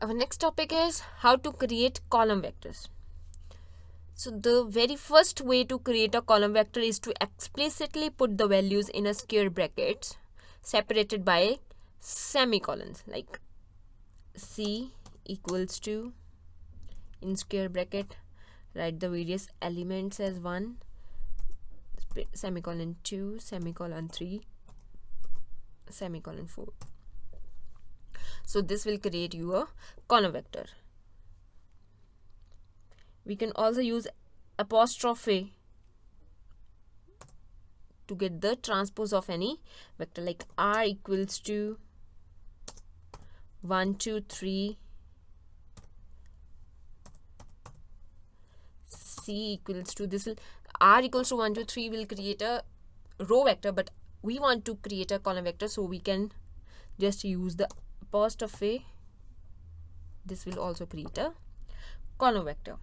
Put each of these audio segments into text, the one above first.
Our next topic is how to create column vectors. So the very first way to create a column vector is to explicitly put the values in a square brackets separated by semicolons, like C equals to, in square bracket write the various elements as 1, semicolon 2, semicolon 3, semicolon 4. So this will create you a column vector. We can also use apostrophe to get the transpose of any vector, like R equals to 1 2 3, C equals to, this will, R equals to 1 2 3 will create a row vector, but we want to create a column vector, so we can just use the apostrophe. This will also create a column vector.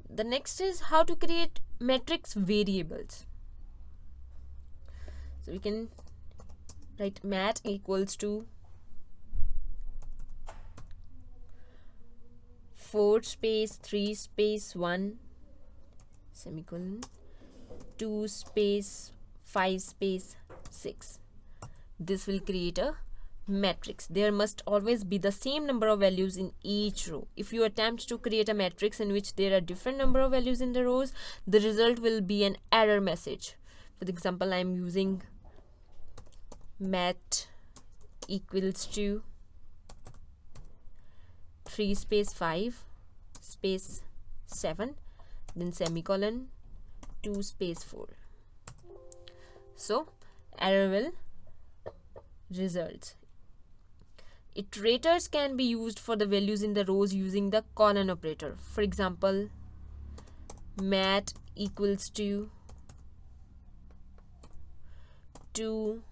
The next is how to create matrix variables. So we can write mat equals to 4 space 3 space 1 semicolon 2 space 5 space 6. This will create a matrix. There must always be the same number of values in each row. If you attempt to create a matrix in which there are different number of values in the rows, the result will be an error message. For example, I am using mat equals to 3 space 5 space 7, then semicolon 2 space 4. So error will result. Iterators can be used for the values in the rows using the colon operator. For example, mat equals to 2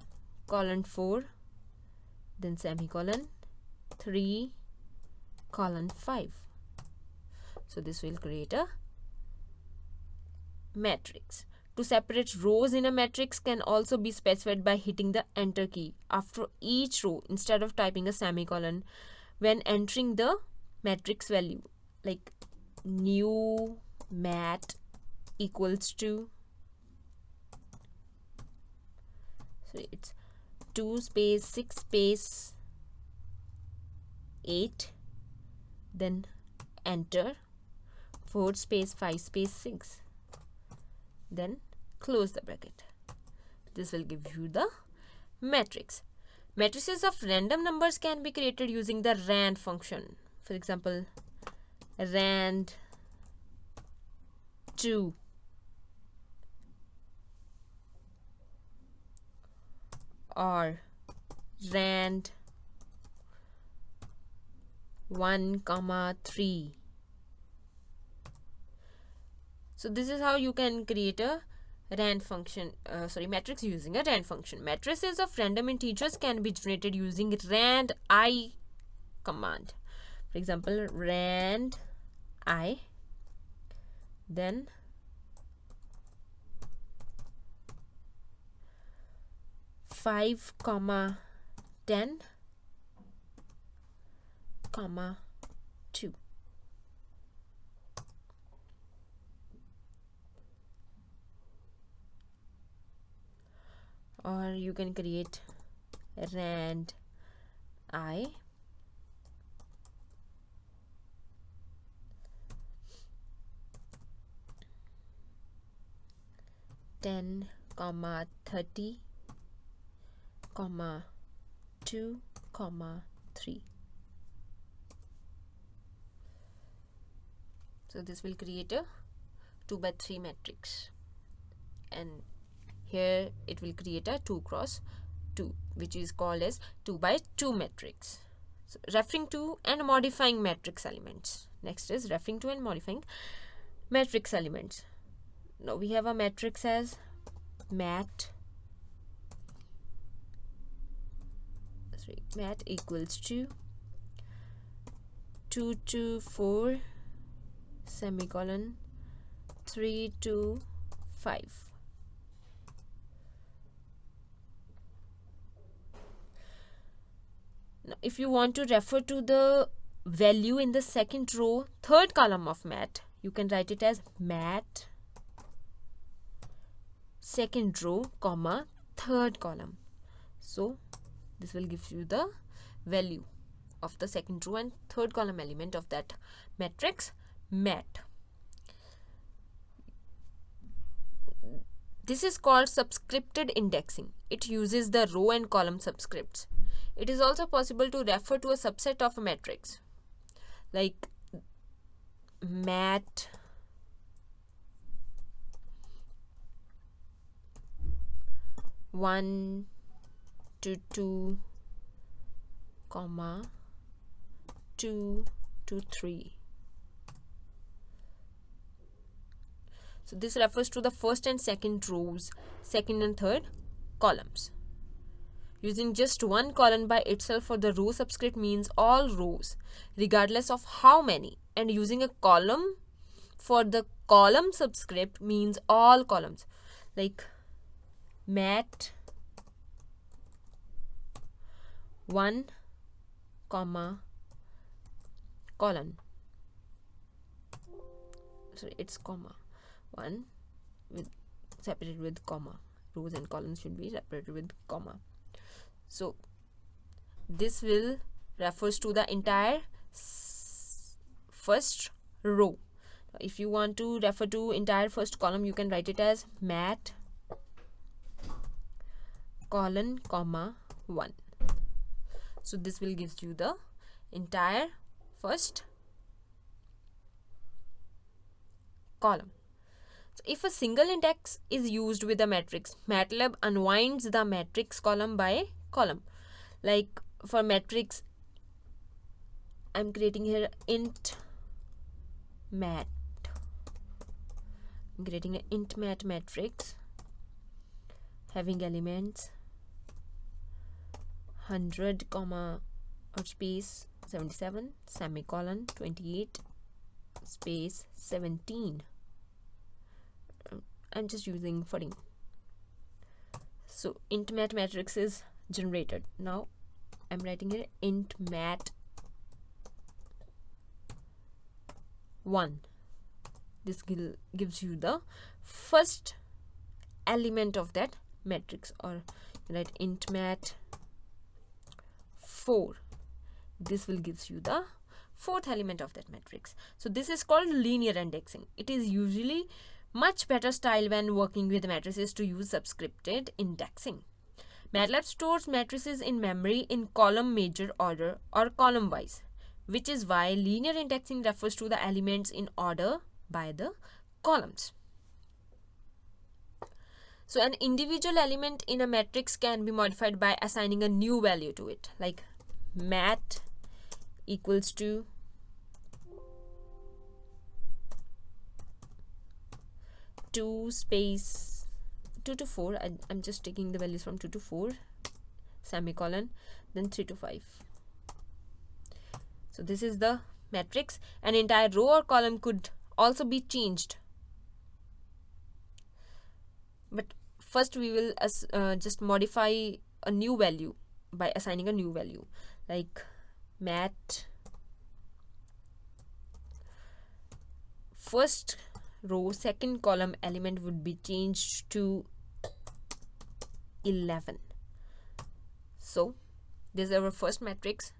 colon 4, then semicolon 3 colon 5. So this will create a matrix. To separate rows in a matrix can also be specified by hitting the enter key after each row instead of typing a semicolon when entering the matrix value, like new mat equals to, so it's 2 space 6 space 8, then enter 4 space 5 space 6, then close the bracket. This will give you the matrix. Matrices of random numbers can be created using the rand function. For example, rand 2 or rand 1 comma 3. So this is how you can create a rand function, matrix using a rand function. Matrices of random integers can be generated using rand I command. For example, rand I, then five comma 10 comma 2. Or you can create rand I ten comma 30 comma 2 comma 3. So this will create a 2 by 3 matrix, and here it will create a 2 cross 2, which is called as 2 by 2 matrix. So referring to and modifying matrix elements. Next is referring to and modifying matrix elements. Now we have a matrix as mat equals to 2 to 4 semicolon 3 to 5. If you want to refer to the value in the second row, third column of mat, you can write it as mat second row, comma, third column. So this will give you the value of the second row and third column element of that matrix mat. This is called subscripted indexing. It uses the row and column subscripts. It is also possible to refer to a subset of a matrix like mat one to 2, comma 2 to 3. So this refers to the first and second rows, second and third columns. Using just one column by itself for the row subscript means all rows, regardless of how many. And using a column for the column subscript means all columns, like mat 1, comma, column. Sorry, it's comma 1 with separated with comma. Rows and columns should be separated with comma. So this will refers to the entire first row. If you want to refer to entire first column, you can write it as mat colon comma 1. So this will give you the entire first column. So if a single index is used with a matrix, MATLAB unwinds the matrix column by column. Like for matrix, I'm creating here int mat. I'm creating an int mat matrix having elements 100, comma or space 77, semicolon 28, space 17. I'm just using footing. So int mat matrix is generated. Now I'm writing here int mat 1. This gives you the first element of that matrix, or write int mat 4. This will gives you the fourth element of that matrix. So this is called linear indexing. It is usually much better style when working with matrices to use subscripted indexing. MATLAB stores matrices in memory in column major order or column wise, which is why linear indexing refers to the elements in order by the columns. So an individual element in a matrix can be modified by assigning a new value to it, like mat equals to 2 space 2 to 4. I'm just taking the values from 2 to 4, semicolon, then 3 to 5. So this is the matrix. An entire row or column could also be changed, but first we will just modify a new value by assigning a new value, like mat first row second column element would be changed to 11. So this is our first matrix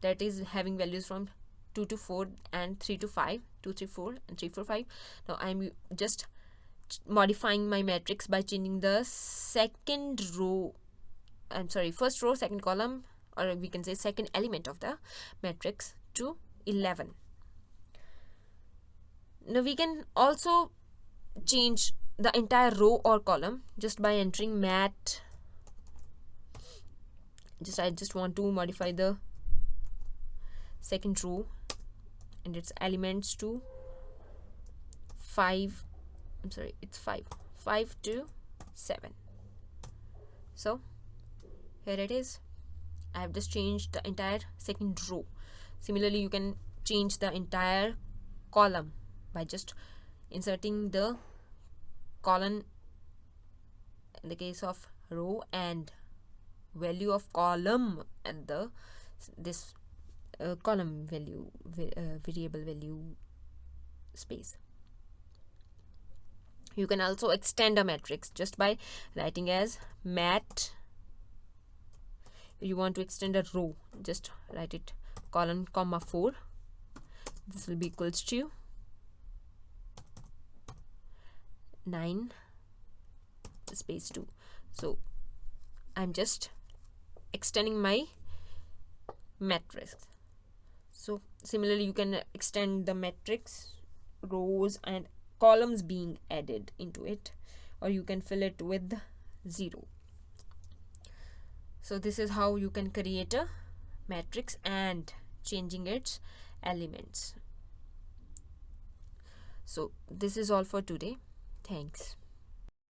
that is having values from 2 to 4 and 3 to 5, 2, 3, 4 and 3, 4, 5. Now I'm just modifying my matrix by changing the second row, first row second column, or we can say second element of the matrix to 11. Now we can also change the entire row or column just by entering mat. I just want to modify the second row and its elements to 5. It's 5 to 7. So here it is. I have just changed the entire second row. Similarly, you can change the entire column by just inserting the column in the case of row and value of column at the this column value variable value space. You can also extend a matrix just by writing as mat. You want to extend a row, just write it colon comma 4. This will be equals to 9 space 2. So I'm just extending my matrix. So similarly, you can extend the matrix, rows and columns being added into it, or you can fill it with 0. So this is how you can create a matrix and changing its elements. So this is all for today. Thanks.